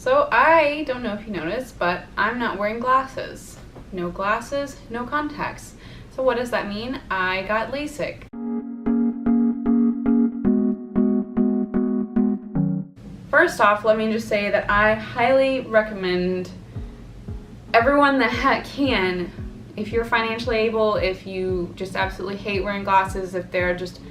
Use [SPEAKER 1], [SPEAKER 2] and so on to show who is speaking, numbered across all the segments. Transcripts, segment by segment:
[SPEAKER 1] So I don't know if you noticed, but I'm not wearing glasses. No glasses, no contacts. So what does that mean? I got Lasik. First off, let me just say that I highly recommend everyone that can, if you're financially able, if you just absolutely hate wearing glasses, if they're just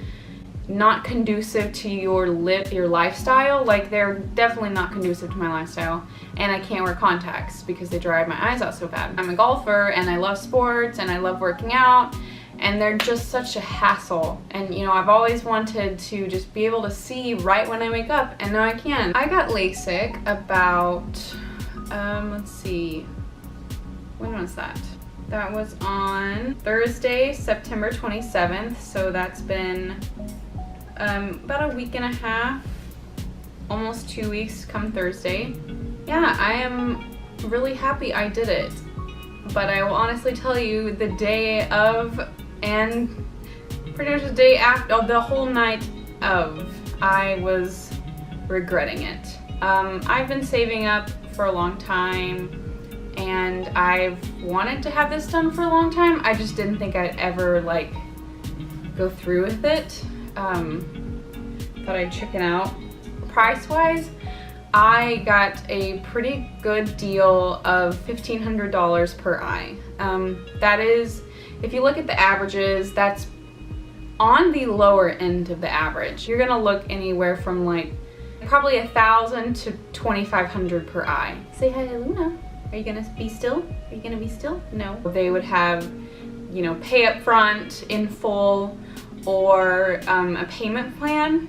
[SPEAKER 1] not conducive to your lifestyle, like they're definitely not conducive to my lifestyle, and I can't wear contacts because they dry my eyes out so bad. I'm a golfer and I love sports and I love working out, and they're just such a hassle. And you know, I've always wanted to just be able to see right when I wake up, and now I can. I got LASIK about, let's see, when was that? That was on Thursday, September 27th, so that's been about a week and a half, almost 2 weeks come Thursday. Yeah, I am really happy I did it, but I will honestly tell you, the day of and pretty much the day after, the whole night of, I was regretting it. I've been saving up for a long time, and I've wanted to have this done for a long time. I just didn't think I'd ever like go through with it. Thought I'd chicken out. Price-wise, I got a pretty good deal of $1,500 per eye. That is, if you look at the averages, that's on the lower end of the average. You're gonna look anywhere from like probably $1,000 to $2,500 per eye. Say hi to Luna. Are you gonna be still? Are you gonna be still? No. They would have, you know, pay up front in full, or a payment plan.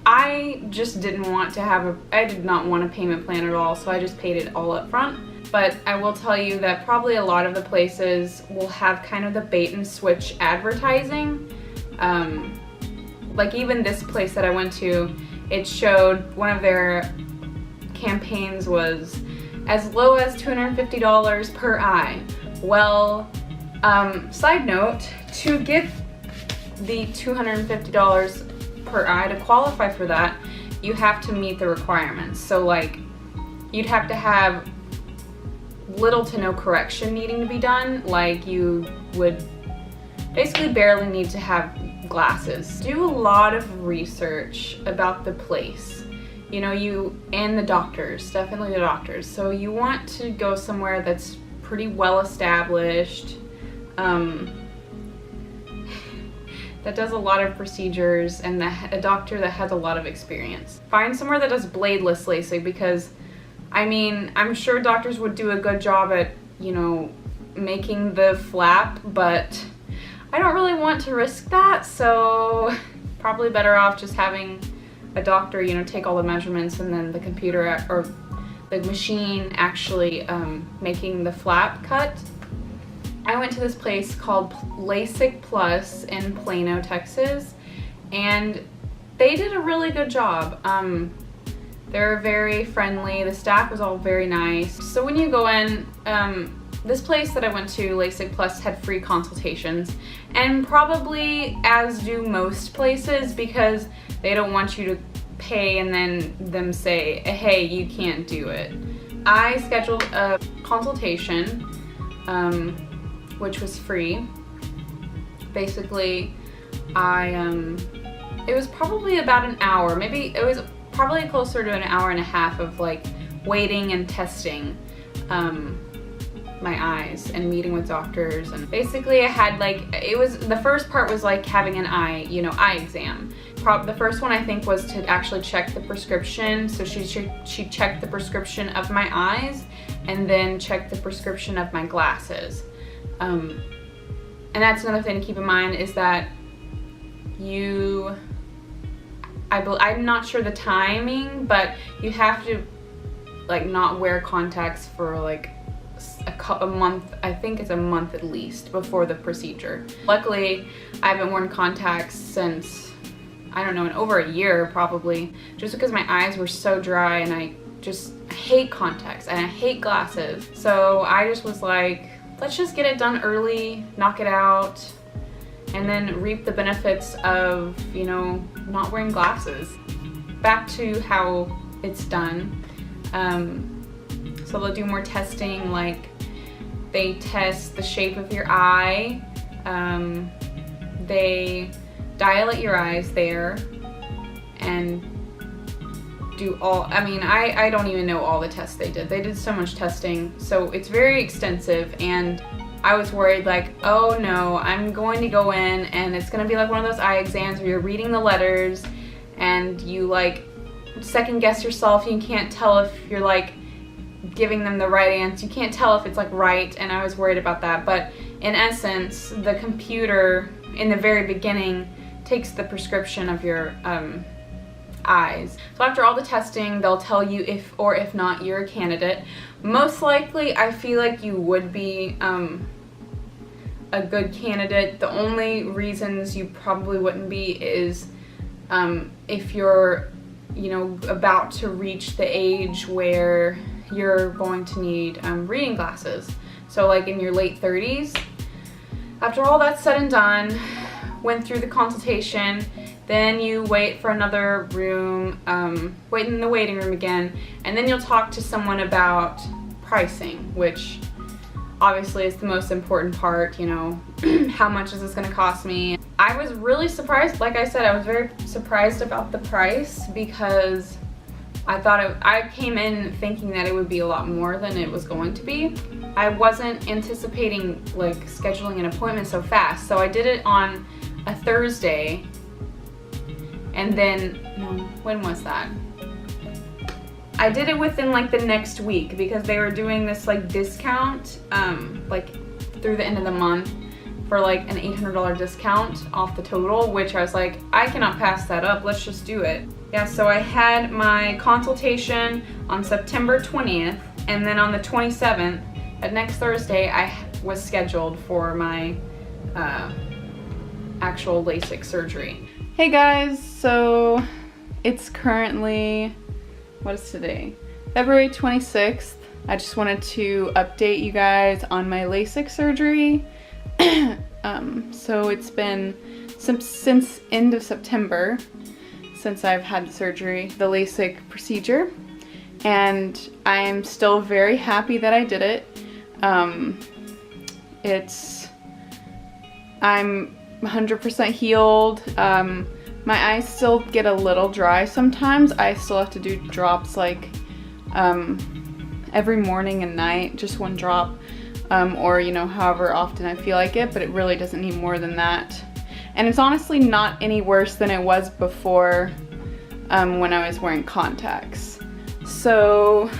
[SPEAKER 1] I just didn't want to have I did not want a payment plan at all, so I just paid it all up front. But I will tell you that probably a lot of the places will have kind of the bait and switch advertising. Like even this place that I went to, it showed one of their campaigns was as low as $250 per eye. Well, side note, to get the $250 per eye, to qualify for that, you have to meet the requirements. So like, you'd have to have little to no correction needing to be done. Like you would basically barely need to have glasses. Do a lot of research about the place. You know, and the doctors, definitely the doctors. So you want to go somewhere that's pretty well established, that does a lot of procedures, and a doctor that has a lot of experience. Find somewhere that does bladeless LASIK, because I mean, I'm sure doctors would do a good job at, you know, making the flap, but I don't really want to risk that, so probably better off just having a doctor, you know, take all the measurements, and then the computer or the machine actually making the flap cut. I went to this place called Lasik Plus in Plano, Texas, and they did a really good job. They're very friendly. The staff was all very nice. So when you go in, this place that I went to, Lasik Plus, had free consultations, and probably as do most places, because they don't want you to pay and then them say, hey, you can't do it. I scheduled a consultation, which was free. Basically, it was probably about an hour, maybe it was probably closer to an hour and a half of like waiting and testing my eyes and meeting with doctors. And basically I had like, the first part was like having an eye exam. The first one I think was to actually check the prescription. So she checked the prescription of my eyes and then checked the prescription of my glasses. And that's another thing to keep in mind, is that I'm not sure the timing, but you have to like not wear contacts for like a month. I think it's a month at least before the procedure. Luckily, I haven't worn contacts since, I don't know, in over a year probably, just because my eyes were so dry, and I hate contacts and I hate glasses. So I just was like, let's just get it done early, knock it out, and then reap the benefits of, you know, not wearing glasses. Back to how it's done. So they'll do more testing, like they test the shape of your eye, they dilate your eyes there, and do all, I mean, I don't even know all the tests they did. They did so much testing, so it's very extensive, and I was worried like, oh no, I'm going to go in and it's gonna be like one of those eye exams where you're reading the letters and you like second guess yourself. You can't tell if you're like giving them the right answer. You can't tell if it's like right, and I was worried about that. But in essence, the computer in the very beginning takes the prescription of your eyes. So after all the testing, they'll tell you if or if not you're a candidate. Most likely, I feel like you would be a good candidate. The only reasons you probably wouldn't be is if you're, you know, about to reach the age where you're going to need reading glasses. So like in your late 30s. After all that's said and done, went through the consultation, then you wait for another room, wait in the waiting room again, and then you'll talk to someone about pricing, which obviously is the most important part, you know, how much is this gonna cost me? I was really surprised, like I said, I was very surprised about the price because I came in thinking that it would be a lot more than it was going to be. I wasn't anticipating like scheduling an appointment so fast, so I did it on a Thursday, and then, no, when was that? I did it within like the next week because they were doing this like discount, like through the end of the month for like an $800 discount off the total, which I was like, I cannot pass that up, let's just do it. Yeah, so I had my consultation on September 20th, and then on the 27th, at next Thursday, I was scheduled for my actual LASIK surgery. Hey guys, so it's currently, what is today? February 26th. I just wanted to update you guys on my LASIK surgery. So it's been since end of September since I've had the surgery, the LASIK procedure, and I am still very happy that I did it. I'm 100% healed. My eyes still get a little dry sometimes. I still have to do drops like every morning and night, just one drop, or you know, however often I feel like it, but it really doesn't need more than that. And it's honestly not any worse than it was before when I was wearing contacts. So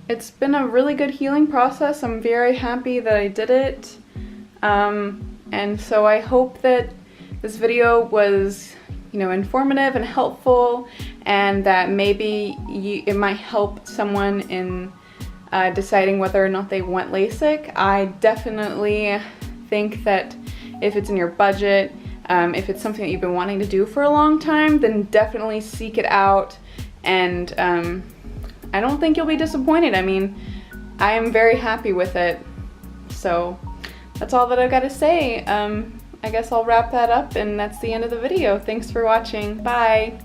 [SPEAKER 1] it's been a really good healing process. I'm very happy that I did it. And so I hope that this video was, you know, informative and helpful, and that maybe it might help someone in deciding whether or not they want LASIK. I definitely think that if it's in your budget, if it's something that you've been wanting to do for a long time, then definitely seek it out, and I don't think you'll be disappointed. I mean, I am very happy with it. So that's all that I've got to say. I guess I'll wrap that up, and that's the end of the video. Thanks for watching. Bye.